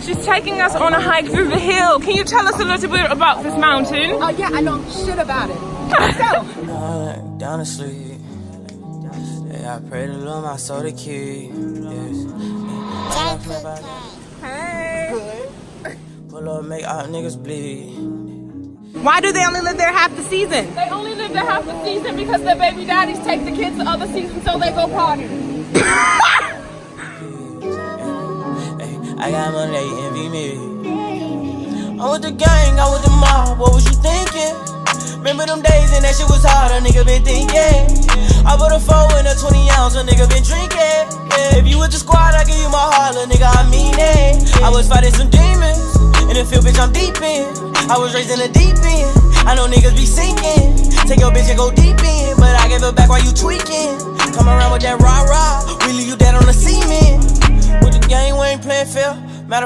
She's taking us on a hike through the hill. Can you tell us a little bit about this mountain? Oh yeah, I know shit about it. Let's go. Down to sleep. Yeah, I pray to Lord my soul to keep. Yes. Hey. Pull up, make all niggas bleed. Why do they only live there half the season? They only live there half the season because their baby daddies take the kids the other season so they go party. I got money, they envy me. I'm with the gang, I'm with the mob, what was you thinking? Remember them days and that shit was hard, a nigga been thinking. I put a 4 in a 20 ounce, a nigga been drinking. Yeah, if you with the squad, I give you my heart, little nigga, I mean it. I was fighting some demons, in the field, bitch, I'm deep in. I was raised in the deep end, I know niggas be sinking. Take your bitch and go deep in, but I give it back while you tweaking. Come around with that rah-rah, we leave you dead on the cement. With the game, we ain't playing fair. Matter of